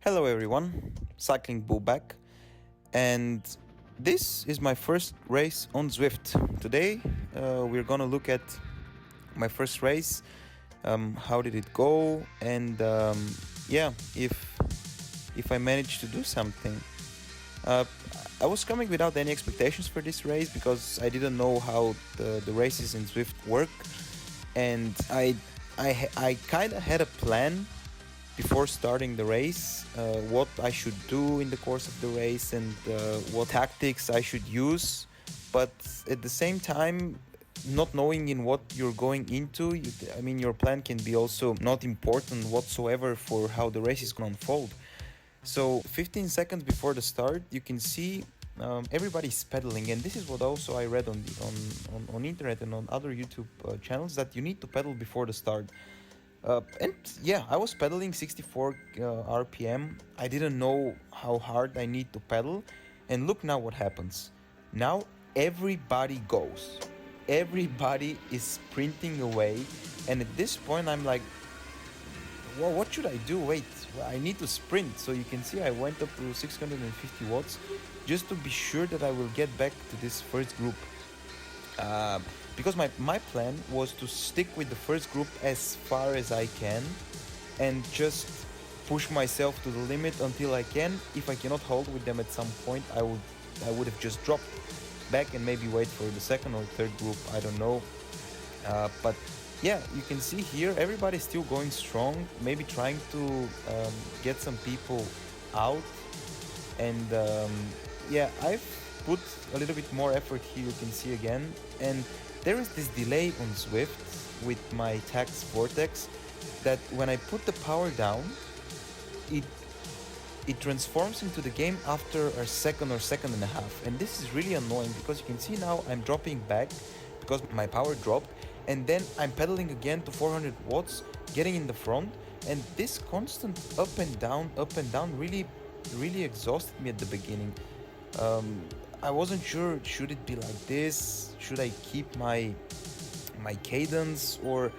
Hello everyone, Cycling Bull back, and this is my first race on ZWIFT. Today we're gonna look at my first race, how did it go, and yeah, if I managed to do something. I was coming without any expectations for this race because I didn't know how the races in ZWIFT work, and I kind of had a plan before starting the race, what I should do in the course of the race and what tactics I should use. But at the same time, not knowing in what you're going into, your plan can be also not important whatsoever for how the race is going to unfold. So 15 seconds before the start, you can see everybody's pedaling, and this is what also I read on internet and on other YouTube channels, that you need to pedal before the start. And yeah, I was pedaling 64 RPM. I didn't know how hard I need to pedal, and look now what happens. Now everybody goes. Everybody is sprinting away, and at this point I'm like, well, what should I do? Wait, I need to sprint. So you can see I went up to 650 watts just to be sure that I will get back to this first group. Because my plan was to stick with the first group as far as I can and just push myself to the limit until I can. If I cannot hold with them at some point, I would have just dropped back and maybe wait for the second or third group, I don't know. But yeah, you can see here everybody's still going strong, maybe trying to get some people out. And yeah, I've put a little bit more effort here, you can see again. And there is this delay on ZWIFT with my Tax Vortex that when I put the power down, it transforms into the game after a second or second and a half. And this is really annoying because you can see now I'm dropping back because my power dropped, and then I'm pedaling again to 400 watts, getting in the front, and this constant up and down really exhausted me at the beginning. I wasn't sure, should it be like this? Should I keep my cadence, or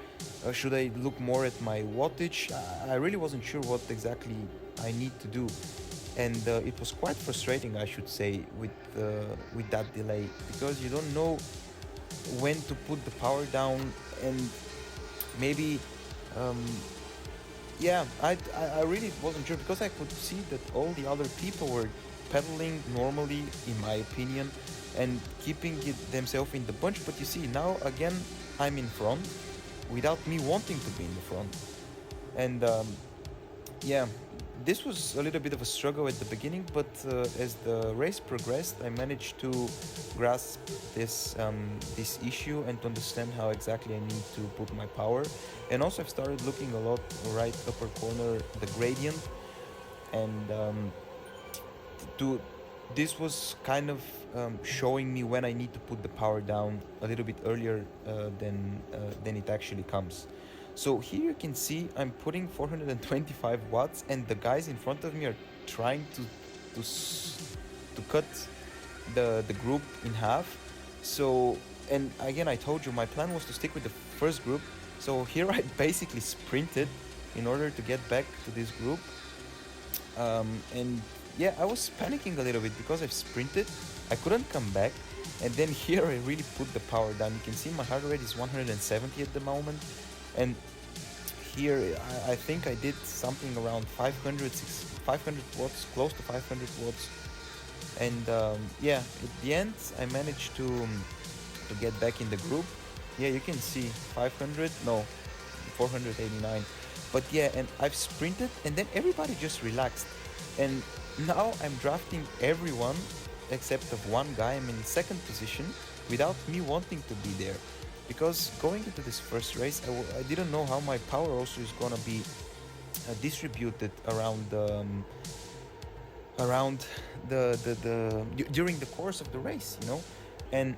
should I look more at my wattage? I really wasn't sure what exactly I need to do, and it was quite frustrating, I should say, with that delay, because you don't know when to put the power down. And maybe yeah, I really wasn't sure, because I could see that all the other people were pedaling normally, in my opinion, and keeping themselves in the bunch. But you see now again I'm in front without me wanting to be in the front. And yeah, this was a little bit of a struggle at the beginning, but as the race progressed, I managed to grasp this issue and to understand how exactly I need to put my power. And also I've started looking a lot right upper corner, the gradient, and this was kind of showing me when I need to put the power down a little bit earlier than it actually comes. So here you can see I'm putting 425 watts, and the guys in front of me are trying to cut the group in half. So, and again, I told you my plan was to stick with the first group. So here I basically sprinted in order to get back to this group. And yeah, I was panicking a little bit because I've sprinted, I couldn't come back, and then here I really put the power down. You can see my heart rate is 170 at the moment, and here I think I did something around 500 watts, close to 500 watts. And yeah, at the end I managed to get back in the group. Yeah, you can see 489. But yeah, and I've sprinted, and then everybody just relaxed, and now I'm drafting everyone except of one guy. I'm in second position without me wanting to be there, because going into this first race, I didn't know how my power also is gonna be distributed around during the course of the race, you know. And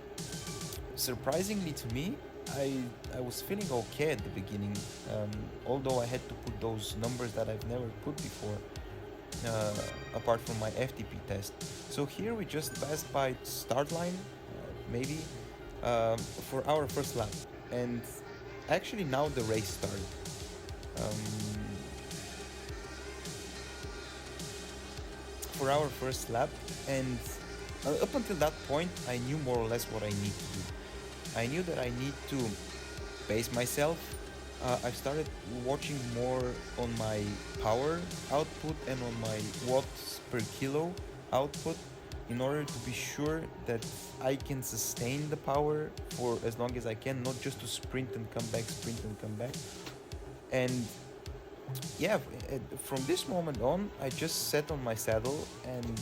surprisingly to me, I was feeling okay at the beginning, although I had to put those numbers that I've never put before, apart from my FTP test. So here we just passed by start line, maybe, for our first lap, and actually now the race started. for our first lap, and up until that point I knew more or less what I need to do. I knew that I need to pace myself. I started watching more on my power output and on my watts per kilo output in order to be sure that I can sustain the power for as long as I can, not just to sprint and come back, sprint and come back. And yeah, from this moment on, I just sat on my saddle and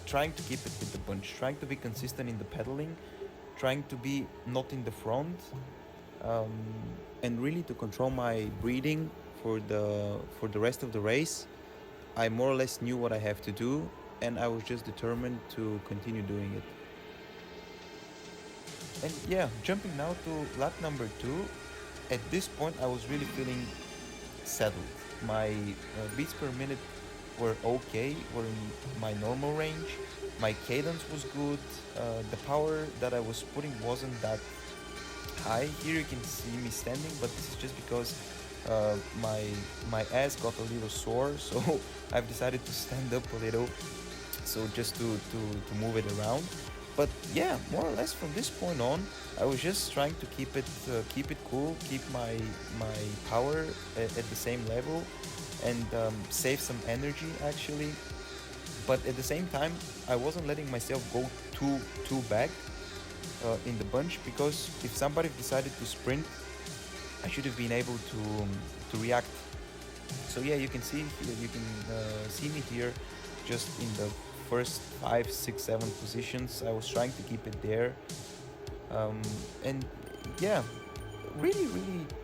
trying to keep it with the bunch, trying to be consistent in the pedaling, trying to be not in the front, and really to control my breathing for the rest of the race. I more or less knew what I have to do, and I was just determined to continue doing it. And yeah, jumping now to lap number 2. At this point, I was really feeling settled. My beats per minute were okay, were in my normal range. My cadence was good. The power that I was putting wasn't that high. Here you can see me standing, but this is just because my ass got a little sore, so I've decided to stand up a little, so just to move it around. But yeah, more or less from this point on, I was just trying to keep it cool, keep my power at the same level, and save some energy actually. But at the same time, I wasn't letting myself go too back in the bunch, because if somebody decided to sprint, I should have been able to react. So yeah, you can see here, you can see me here, just in the first 5, 6, 7 positions. I was trying to keep it there, and yeah, really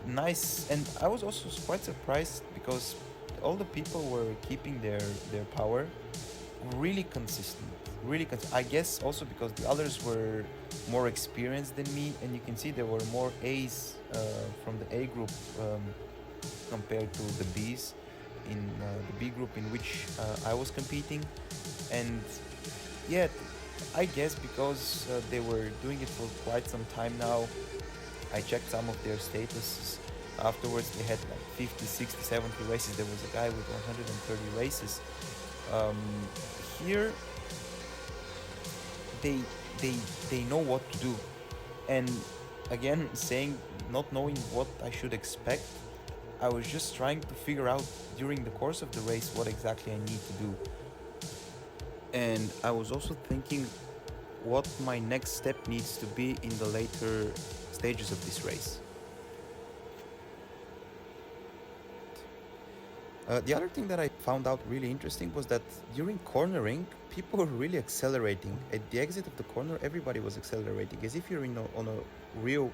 nice. And I was also quite surprised because all the people were keeping their power really consistent, I guess also because the others were more experienced than me, and you can see there were more A's from the A group compared to the B's in the B group in which I was competing. And yeah, I guess because they were doing it for quite some time now. I checked some of their statuses afterwards. They had like 50, 60, 70 races. There was a guy with 130 races. Here they know what to do. And again, saying not knowing what I should expect, I was just trying to figure out during the course of the race what exactly I need to do. And I was also thinking what my next step needs to be in the later stages of this race. The other thing that I found out really interesting was that during cornering, people were really accelerating. At the exit of the corner, everybody was accelerating, as if you're on a real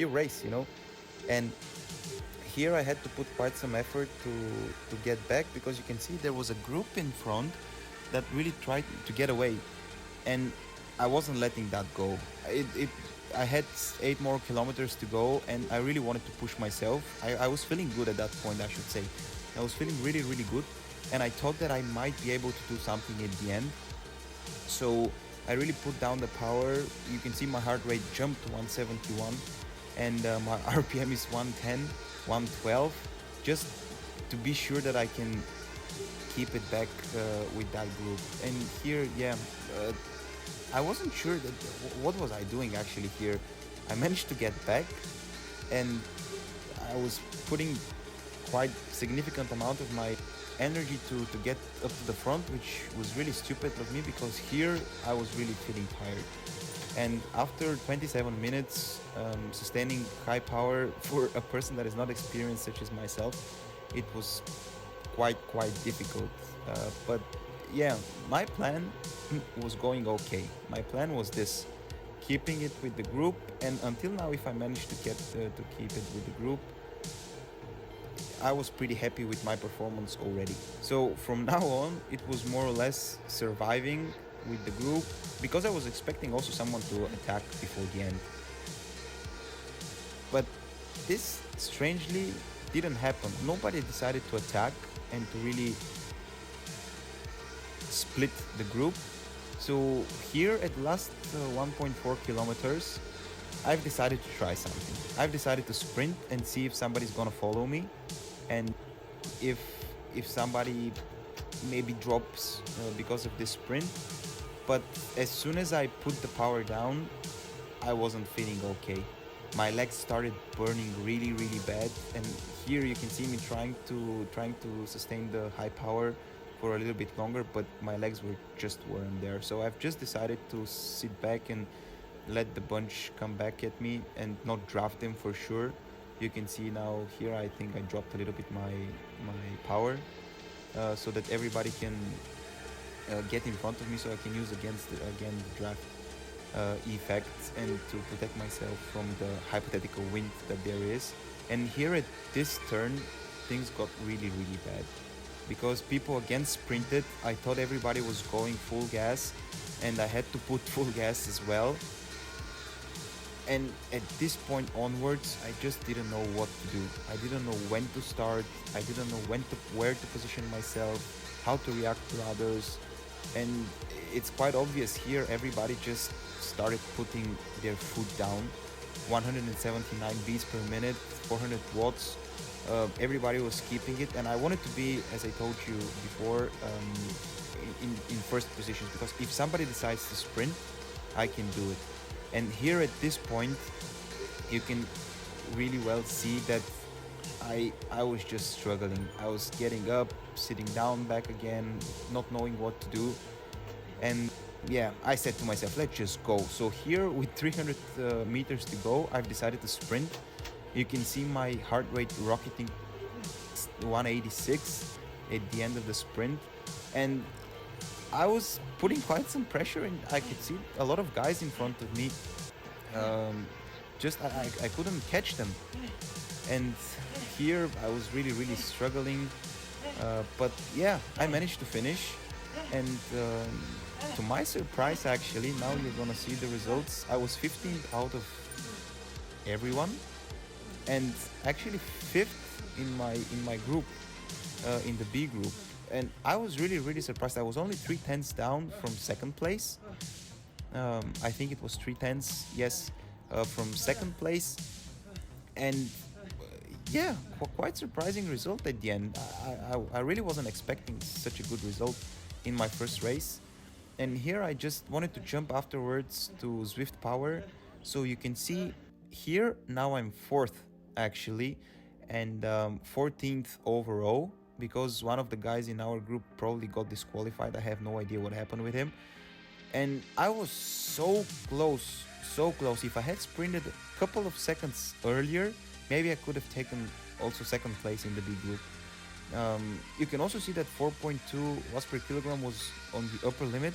race, you know. And here I had to put quite some effort to get back, because you can see there was a group in front that really tried to get away, and I wasn't letting that go. I had 8 more kilometers to go, and I really wanted to push myself. I was feeling good at that point, I should say. I was feeling really good, and I thought that I might be able to do something at the end. So I really put down the power. You can see my heart rate jumped to 171, and my RPM is 110, 112, just to be sure that I can keep it back with that group. And here, yeah, I wasn't sure that what was I doing actually here. I managed to get back, and I was putting quite significant amount of my energy to get up to the front, which was really stupid of me, because here I was really feeling tired. And after 27 minutes sustaining high power for a person that is not experienced such as myself, it was quite difficult. But yeah, my plan was going okay. My plan was this: keeping it with the group, and until now, if I managed to get to keep it with the group, I was pretty happy with my performance already. So from now on, it was more or less surviving with the group, because I was expecting also someone to attack before the end. But this strangely didn't happen. Nobody decided to attack and to really split the group. So here at the last 1.4 kilometers, I've decided to try something. I've decided to sprint and see if somebody's gonna follow me, and if somebody maybe drops because of this sprint. But as soon as I put the power down, I wasn't feeling okay. My legs started burning really bad, and here you can see me trying to sustain the high power for a little bit longer, but my legs weren't there. So I've just decided to sit back and let the bunch come back at me and not draft them for sure. You can see now here I think I dropped a little bit my power, so that everybody can get in front of me, so I can use again the draft effects and to protect myself from the hypothetical wind that there is. And here at this turn, things got really bad because people again sprinted. I thought everybody was going full gas, and I had to put full gas as well. And at this point onwards, I just didn't know what to do. I didn't know when to start. I didn't know where to position myself, how to react to others. And it's quite obvious here, everybody just started putting their foot down. 179 beats per minute, 400 watts. Everybody was keeping it, and I wanted to be, as I told you before, in first positions, because if somebody decides to sprint, I can do it. And here at this point, you can really well see that I was just struggling. I was getting up, sitting down back again, not knowing what to do. And yeah, I said to myself, let's just go. So here with 300 meters to go, I've decided to sprint. You can see my heart rate rocketing 186 at the end of the sprint. And I was putting quite some pressure, and I could see a lot of guys in front of me. I couldn't catch them. And here I was really struggling. But yeah, I managed to finish. And to my surprise, actually, now you're gonna see the results. I was 15th out of everyone, and actually 5th in my group, in the B group. And I was really surprised. I was only 3/10 down from second place. I think it was 3/10, yes, from second place. And yeah, quite surprising result at the end. I really wasn't expecting such a good result in my first race. And here I just wanted to jump afterwards to ZWIFT power. So you can see here now I'm 4th actually, and 14th overall, because one of the guys in our group probably got disqualified. I have no idea what happened with him. And I was so close. If I had sprinted a couple of seconds earlier, maybe I could have taken also second place in the B group. You can also see that 4.2 watts per kilogram was on the upper limit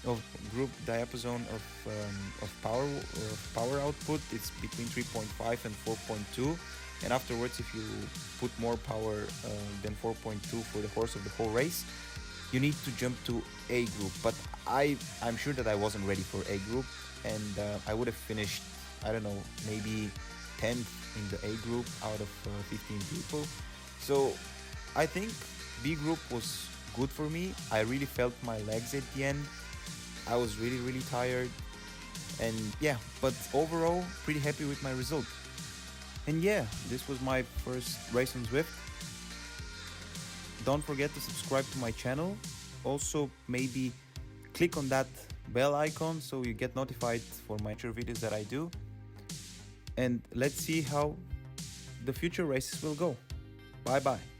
of group diapason of power output. It's between 3.5 and 4.2, and afterwards, if you put more power than 4.2 for the course of the whole race, you need to jump to A group. But I'm sure that I wasn't ready for A group, and I would have finished, I don't know, maybe 10th in the A group out of 15 people. So I think B group was good for me. I really felt my legs at the end. I was really tired, and yeah, but overall pretty happy with my result. And yeah, this was my first race on ZWIFT. Don't forget to subscribe to my channel. Also, maybe click on that bell icon so you get notified for my future videos that I do. And let's see how the future races will go. Bye bye.